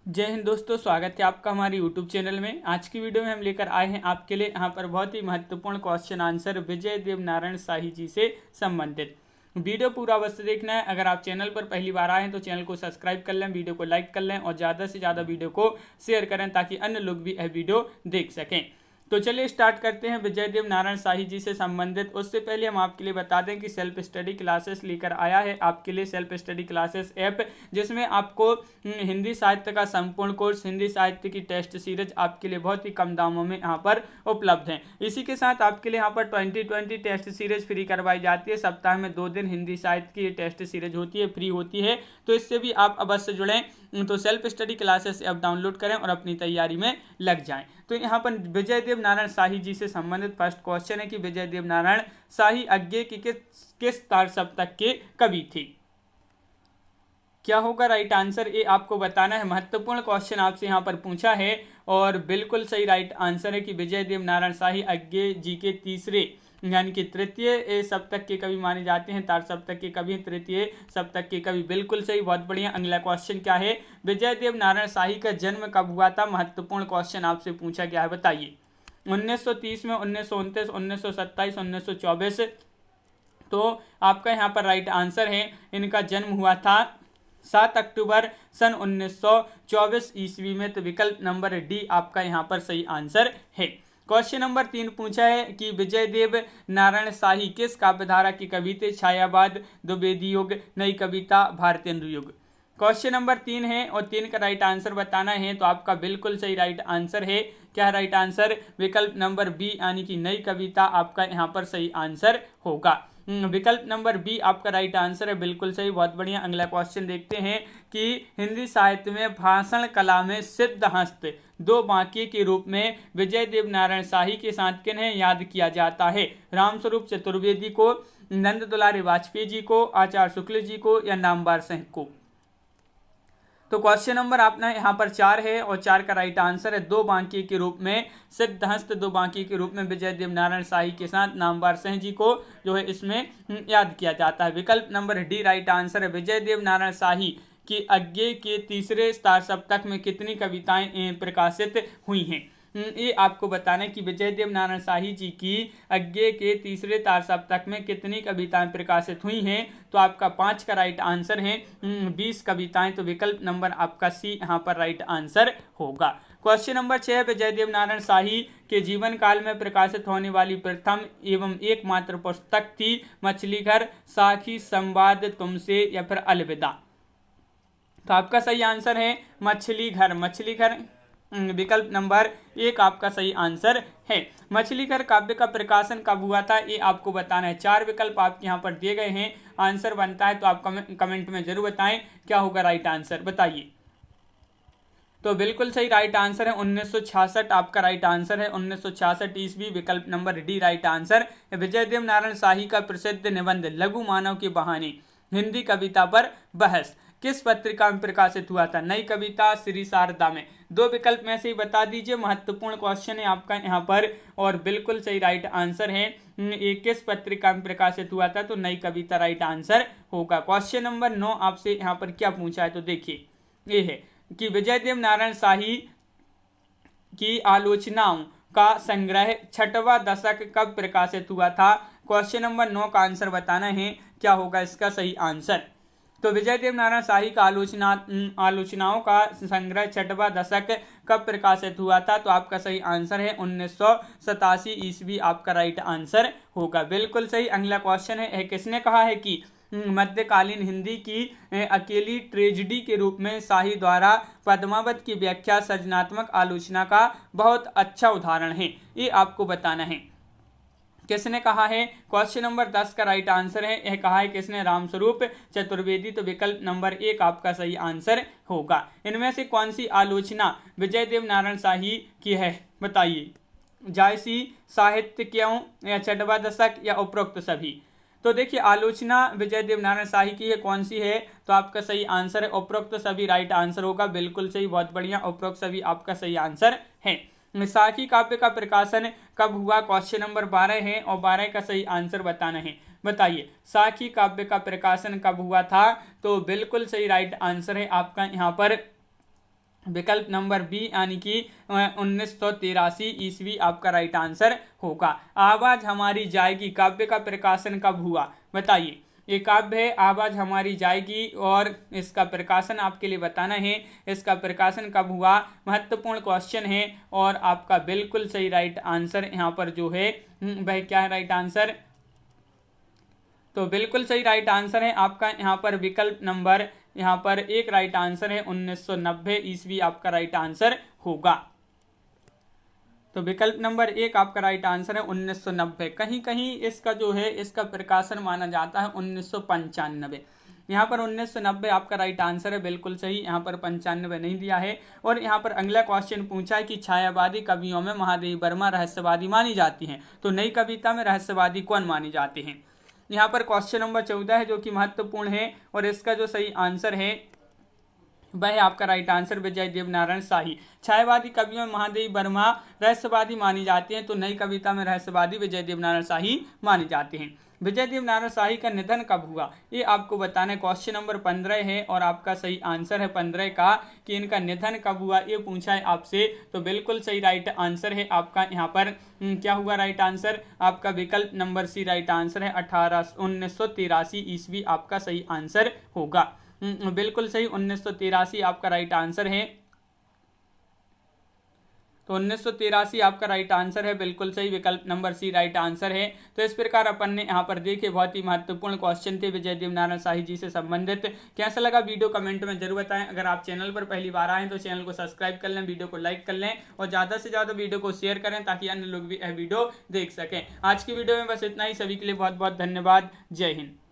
जय हिंद दोस्तों, स्वागत है आपका हमारे YouTube चैनल में। आज की वीडियो में हम लेकर आए हैं आपके लिए यहाँ पर बहुत ही महत्वपूर्ण क्वेश्चन आंसर विजय देव नारायण शाही जी से संबंधित। वीडियो पूरा अवश्य देखना है। अगर आप चैनल पर पहली बार आए हैं तो चैनल को सब्सक्राइब कर लें, वीडियो को लाइक कर लें और ज़्यादा से ज़्यादा वीडियो को शेयर करें ताकि अन्य लोग भी यह वीडियो देख सकें। तो चलिए स्टार्ट करते हैं विजय देव नारायण शाही जी से संबंधित। उससे पहले हम आपके लिए बता दें कि सेल्फ स्टडी क्लासेस लेकर आया है आपके लिए सेल्फ स्टडी क्लासेस ऐप, जिसमें आपको हिंदी साहित्य का संपूर्ण कोर्स, हिंदी साहित्य की टेस्ट सीरीज आपके लिए बहुत ही कम दामों में यहाँ पर उपलब्ध है। इसी के साथ आपके लिए यहाँ पर 2020 टेस्ट सीरीज फ्री करवाई जाती है। सप्ताह में 2 दिन हिंदी साहित्य की टेस्ट सीरीज होती है, फ्री होती है, तो इससे भी आप अवश्य जुड़ें। तो self study classes app download करें और अपनी तैयारी में लग जाएं। तो यहाँ पर विजय देव नारायण शाही जी से संबंधित फर्स्ट क्वेश्चन है कि विजय देव नारायण शाही अज्ञे की किस तार सप्तक के कवि थे। क्या होगा राइट आंसर, ये आपको बताना है। महत्वपूर्ण क्वेश्चन आपसे यहाँ पर पूछा है और बिल्कुल सही राइट आंसर है कि विजय देव नारायण शाही अज्ञे जी के तीसरे यानी कि तृतीय सप्तक के कवि माने जाते हैं। तार सप्तक के कवि, तृतीय सप्तक के कवि, बिल्कुल सही, बहुत बढ़िया। अगला क्वेश्चन क्या है, विजय देव नारायण शाही का जन्म कब हुआ था। महत्वपूर्ण क्वेश्चन आपसे पूछा गया है, बताइए। 1930 में, 1929, 1927, 1924। तो आपका यहाँ पर राइट आंसर है, इनका जन्म हुआ था 7 अक्टूबर सन 1924 ईस्वी में। तो विकल्प नंबर डी आपका यहाँ पर सही आंसर है। क्वेश्चन नंबर 3 पूछा है कि विजय देव नारायण शाही किस काव्यधारा के कवि थे। छायावाद, द्विवेदी युग, नई कविता, भारतेंदु युग। क्वेश्चन नंबर 3 है और 3 का राइट आंसर बताना है। तो आपका बिल्कुल सही राइट आंसर है, क्या राइट आंसर, विकल्प नंबर बी यानी कि नई कविता आपका यहाँ पर सही आंसर होगा। विकल्प नंबर बी आपका राइट आंसर है, बिल्कुल सही, बहुत बढ़िया। अगला क्वेश्चन देखते हैं कि हिंदी साहित्य में भाषण कला में सिद्धहस्त दो बाकी के रूप में विजय देव नारायण शाही के साथ किन्हें याद किया जाता है। रामस्वरूप चतुर्वेदी को, नंद दुलारी वाजपेयी जी को, आचार्य शुक्ल जी को या नामवर सिंह को। तो क्वेश्चन नंबर आपने यहाँ पर 4 है और 4 का राइट आंसर है, दो बांकी के रूप में सिद्धहस्त दो बांकी के रूप में विजय देव नारायण शाही के साथ नामवर सिंह जी को जो है इसमें याद किया जाता है। विकल्प नंबर डी राइट आंसर है। विजय देव नारायण शाही की अज्ञे के तीसरे तार सप्तक में कितनी कविताएं प्रकाशित हुई हैं। ये आपको बताना है कि विजय देव नारायण शाही जी की अज्ञे के तीसरे तार सप्तक में कितनी कविताएं प्रकाशित हुई हैं। तो आपका 5 का राइट आंसर है 20 कविताएं। तो विकल्प नंबर आपका सी यहाँ पर राइट आंसर होगा। क्वेश्चन नंबर 6, विजय देव नारायण शाही के जीवन काल में प्रकाशित होने वाली प्रथम एवं एकमात्र पुस्तक थी मछली घर, साखी, संवाद, तुमसे या फिर अलविदा। तो आपका सही आंसर है मछली घर। मछली घर विकल्प नंबर 1 आपका सही आंसर है। मछली घर काव्य का प्रकाशन कब हुआ था, ये आपको बताना है। 4 विकल्प आपके यहाँ पर दिए गए हैं, आंसर बनता है तो आप कमेंट में जरूर बताएं क्या होगा राइट आंसर, बताइए। तो बिल्कुल सही राइट आंसर है 1966 आपका राइट आंसर है, 1966 ईस्वी, विकल्प नंबर डी राइट आंसर। विजय देव नारायण शाही का प्रसिद्ध निबंध लघु मानव के बहाने हिंदी कविता पर बहस किस पत्रिका में प्रकाशित हुआ था। नई कविता, श्री शारदा में। 2 विकल्प में से ही बता दीजिए। महत्वपूर्ण क्वेश्चन है आपका यहाँ पर और बिल्कुल सही राइट आंसर है। ये किस पत्रिका में प्रकाशित हुआ था, तो नई कविता राइट आंसर होगा। क्वेश्चन नंबर 9 आपसे यहाँ पर क्या पूछा है, तो देखिए ये है कि विजय देव नारायण शाही की आलोचनाओं का संग्रह 6वां दशक कब प्रकाशित हुआ था। क्वेश्चन नंबर 9 का आंसर बताना है, क्या होगा इसका सही आंसर। तो विजय देव नारायण शाही का आलोचनाओं का संग्रह 6वां दशक कब प्रकाशित हुआ था। तो आपका सही आंसर है 1987 ईस्वी आपका राइट आंसर होगा, बिल्कुल सही। अगला क्वेश्चन है, किसने कहा है कि मध्यकालीन हिंदी की अकेली ट्रेजेडी के रूप में शाही द्वारा पद्मावत की व्याख्या सृजनात्मक आलोचना का बहुत अच्छा उदाहरण है। ये आपको बताना है किसने कहा है। क्वेश्चन नंबर 10 का राइट आंसर है, यह कहा है किसने, रामस्वरूप चतुर्वेदी। तो विकल्प नंबर 1 आपका सही आंसर होगा। इनमें से कौन सी आलोचना विजय देव नारायण शाही की है, बताइए। जायसी, साहित्य क्यों, या 6वां दशक, या उपरोक्त सभी। तो देखिए आलोचना विजय देव नारायण शाही की है, कौन सी है, तो आपका सही आंसर है उपरोक्त सभी राइट आंसर होगा, बिल्कुल सही, बहुत बढ़िया। उपरोक्त सभी आपका सही आंसर है। साखी काव्य का प्रकाशन कब हुआ, क्वेश्चन नंबर 12 है और 12 का सही आंसर बताना है, बताइए। साखी काव्य का प्रकाशन कब हुआ था, तो बिल्कुल सही राइट आंसर है आपका यहाँ पर विकल्प नंबर बी यानी कि 1983 ईस्वी आपका राइट आंसर होगा। आवाज हमारी जाएगी काव्य का प्रकाशन कब हुआ, बताइए। ये काव्य है आवाज हमारी जाएगी और इसका प्रकाशन आपके लिए बताना है, इसका प्रकाशन कब हुआ, महत्वपूर्ण क्वेश्चन है। और आपका बिल्कुल सही राइट आंसर यहाँ पर जो है वह क्या है राइट आंसर, तो बिल्कुल सही राइट आंसर है आपका यहाँ पर विकल्प नंबर यहाँ पर एक राइट आंसर है 1990 ईस्वी आपका राइट आंसर होगा। तो विकल्प नंबर एक आपका राइट आंसर है 1990। कहीं कहीं इसका जो है इसका प्रकाशन माना जाता है 1995। यहाँ पर 1990 आपका राइट आंसर है, बिल्कुल सही। यहाँ पर 95 नहीं दिया है। और यहाँ पर अगला क्वेश्चन पूछा है कि छायावादी कवियों में महादेवी वर्मा रहस्यवादी मानी जाती हैं, तो नई कविता में रहस्यवादी कौन मानी जाते हैं। यहाँ पर क्वेश्चन नंबर 14 है जो कि महत्वपूर्ण है और इसका जो सही आंसर है वह आपका राइट आंसर विजय देवनारायण शाही। छायावादी कवियों में महादेवी वर्मा रहस्यवादी मानी जाती हैं, तो नई कविता में रहस्यवादी विजय देवनारायण शाही माने जाते हैं। विजय देवनारायण शाही का निधन कब हुआ ये आपको बताना है। क्वेश्चन नंबर 15 है और आपका सही आंसर है 15 का कि इनका निधन कब हुआ ये पूछा है आपसे, तो बिल्कुल सही राइट आंसर है आपका यहाँ पर क्या हुआ राइट आंसर, आपका विकल्प नंबर सी राइट आंसर है 1983 ईस्वी आपका सही आंसर होगा। बिल्कुल सही 1983 आपका राइट आंसर है, तो 1983 आपका राइट आंसर है, बिल्कुल सही विकल्प नंबर सी राइट आंसर है। तो इस प्रकार अपन ने यहाँ पर देखे बहुत ही महत्वपूर्ण क्वेश्चन थे विजय देवनारायण शाही जी से संबंधित। कैसा लगा वीडियो कमेंट में जरूर बताएं। अगर आप चैनल पर पहली बार आए तो चैनल को सब्सक्राइब कर लें, वीडियो को लाइक कर लें और ज़्यादा से ज़्यादा वीडियो को शेयर करें ताकि अन्य लोग भी यह वीडियो देख सकें। आज की वीडियो में बस इतना ही। सभी के लिए बहुत बहुत धन्यवाद। जय हिंद।